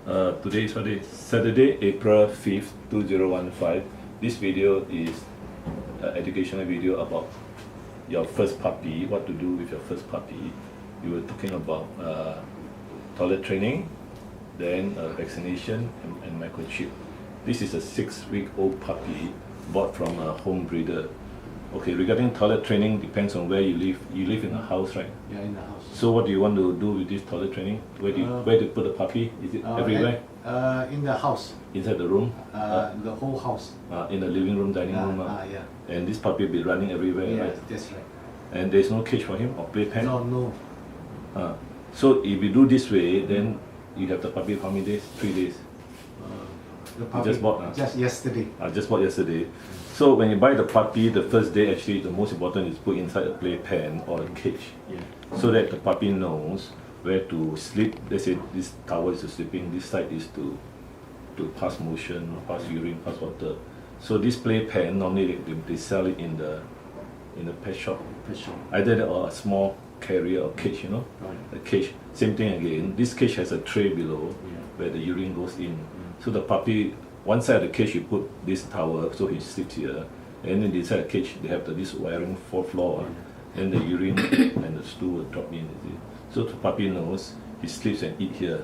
Today is Saturday, April 5th, 2015. This video is an educational video about your first puppy, what to do with your first puppy. We were talking about toilet training, then vaccination and microchip. This is a 6-week-old puppy bought from a home breeder. Okay, regarding toilet training, depends on where you live. You live in a house, right? Yeah, in the house. So what do you want to do with this toilet training? Where do you put the puppy? Is it everywhere? In the house. Inside the room? The whole house. In the living room, dining room? Yeah. And this puppy will be running everywhere, Yeah, right? that's right. And there's no cage for him or playpen? No. So if you do this way, then you have the puppy how many days? 3 days? The puppy just bought? Just yesterday. Just bought yesterday. So when you buy the puppy, the first day actually the most important is put inside a playpen or a cage. Yeah. So that the puppy knows where to sleep. Let's say this towel is to sleeping, this side is to pass motion, pass urine, pass water. So this playpen normally they sell it in the pet shop. For sure. Either that or a small carrier or cage, Right. a cage. Same thing again. This cage has a tray below where the urine goes in. So the puppy, one side of the cage you put this towel, so he sleeps here. And then inside the cage they have this wiring 4th floor. Then the urine and the stool will drop in. You see. So the puppy knows he sleeps and eat here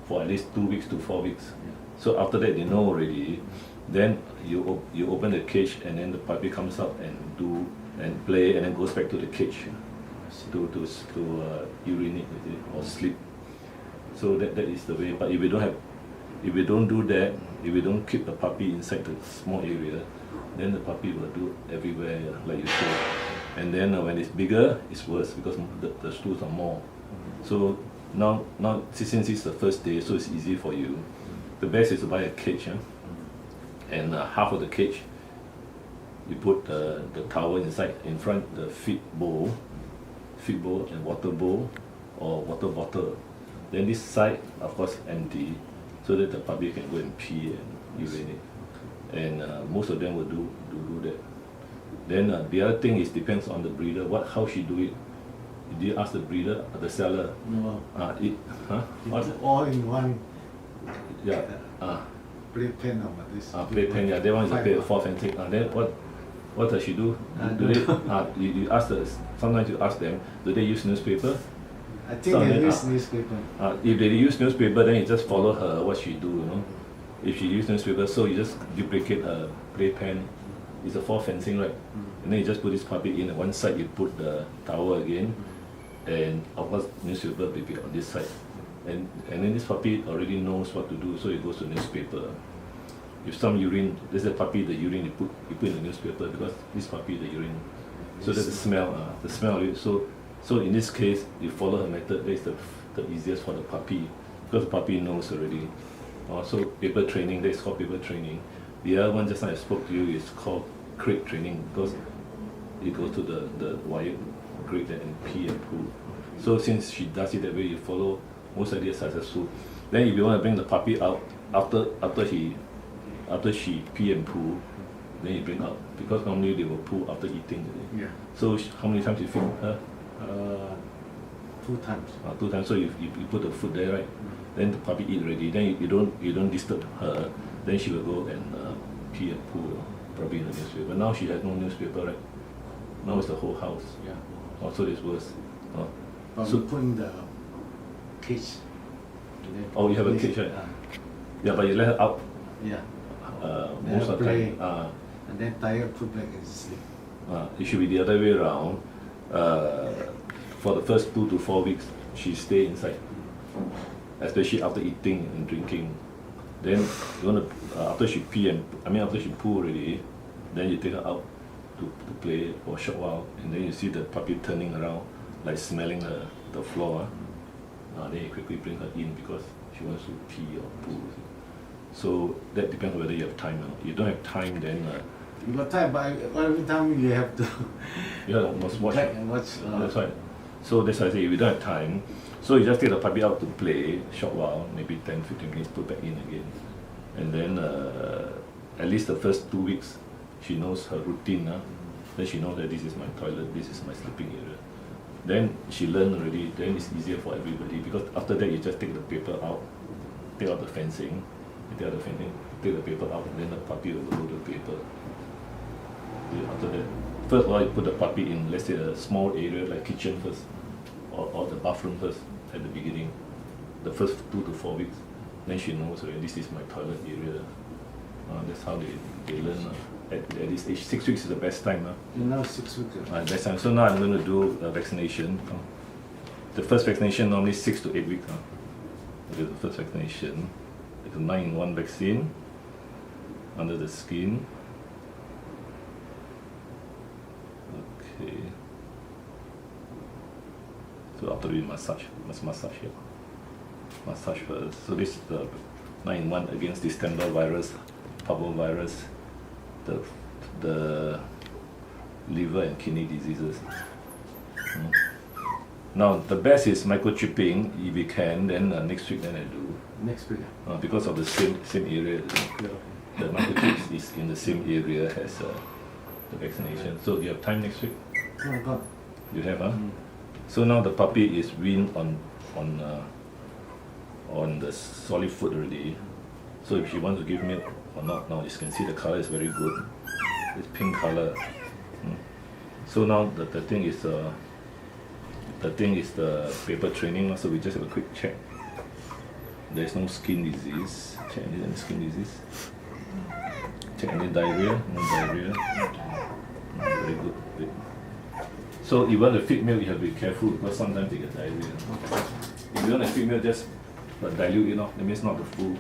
for at least 2 weeks to 4 weeks. So after that they know already. Then you open the cage and then the puppy comes out and play and then goes back to the cage to urinate, you see, or sleep. So that is the way. But if we don't do that, if we don't keep the puppy inside the small area, then the puppy will do everywhere, like you say. And then when it's bigger, it's worse because the stools are more. So now since it's the first day, so it's easy for you. The best is to buy a cage, and half of the cage you put the towel inside, in front the feed bowl and water bowl or water bottle. Then this side, of course, empty, so that the puppy can go and pee and urinate. And most of them will do that. Then the other thing is depends on the breeder. How she do it? Did you ask the breeder or the seller? No. What? It's all in one. Yeah. Playpen or this. Playpen. Yeah, that one is a play 4th and 6th. Then what does she do? Do they? You ask sometimes you ask them. Do they use newspaper? I think they use newspaper. If they use newspaper, then you just follow her what she do. If she use newspaper, so you just duplicate her playpen. It's a 4 fencing, right? And then you just put this puppy in. On one side you put the towel again, and of course newspaper will be on this side. And then this puppy already knows what to do, so it goes to newspaper. If some urine, there's a puppy, the urine you put in the newspaper because this puppy the urine. So that's the smell of it. So in this case, you follow her method. That is the easiest for the puppy because the puppy knows already. So paper training, that's called paper training. The other one just now I spoke to you is called crate training because you go to the wired grate and pee and poo. So since she does it that way, you follow, most likely successful. Then if you want to bring the puppy out after she pee and poo, then you bring out because normally they will poo after eating. Yeah. So how many times you feed her? 2 times. 2 times. So you put the food there, right? Then the puppy eat already. Then you don't disturb her. Then she will go and pee and poo, probably in the newspaper. But now she has no newspaper, right? Now it's the whole house. Yeah. So it's worse. But So we put in the cage. you have a cage, right? Yeah, but you let her out. Yeah. Most of the time. And then tired, put back and sleep. It should be the other way around. For the first 2 to 4 weeks, she stay inside, especially after eating and drinking. Then you want to after she after she poo already, then you take her out to play for a short while, and then you see the puppy turning around, like smelling the floor. Then you quickly bring her in because she wants to pee or poo. So that depends on whether you have time or not. If you don't have time, then You got time, but every time you have to. must watch. Check and watch. That's right. So that's why I say if you don't have time, so you just take the puppy out to play short while, maybe 10-15 minutes, put back in again. And then at least the first 2 weeks, she knows her routine. Then she knows that this is my toilet, this is my sleeping area. Then she learned already, then it's easier for everybody because after that you just take the paper out take out the fencing, take the paper out, then the puppy will go to the paper. After that, first of all, you put the puppy in, let's say, a small area like kitchen first, or the bathroom first at the beginning, the first 2 to 4 weeks. Then she knows, this is my toilet area. That's how they learn. At this age, 6 weeks is the best time. You're now 6 weeks. Best time. So now I'm going to do a vaccination. The first vaccination normally 6 to 8 weeks. Okay, the first vaccination, it's a 9-in-1 vaccine under the skin. Okay. So after we must massage here. Massage first. So this is the 9-in-1 against this Stendhal virus, parvovirus, the liver and kidney diseases. Now the best is microchipping. If we can, then next week then I do. Next week. Because of the same area. The microchip is in the same area as the vaccination. So you have time next week? Oh my God. You have, huh? So now the puppy is weaned on the solid food already. So if she wants to give milk or not, now you can see the color is very good. It's pink color. So now the thing is the paper training. So we just have a quick check. There's no skin disease. Check any skin disease. Check any diarrhea. No diarrhea. Very good. Good. So if you want to feed milk, you have to be careful because sometimes they get diarrhea. If you want to feed milk, just dilute it off. That means not the full.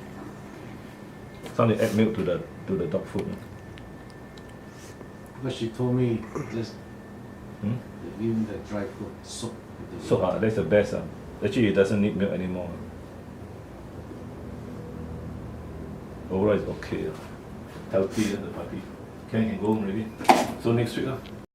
Some they add milk to the dog food. Because she told me just even the dry food, soap. So that's the best. Actually, it doesn't need milk anymore. Overall, it's okay. Healthy, the puppy. Can go home already. So next week.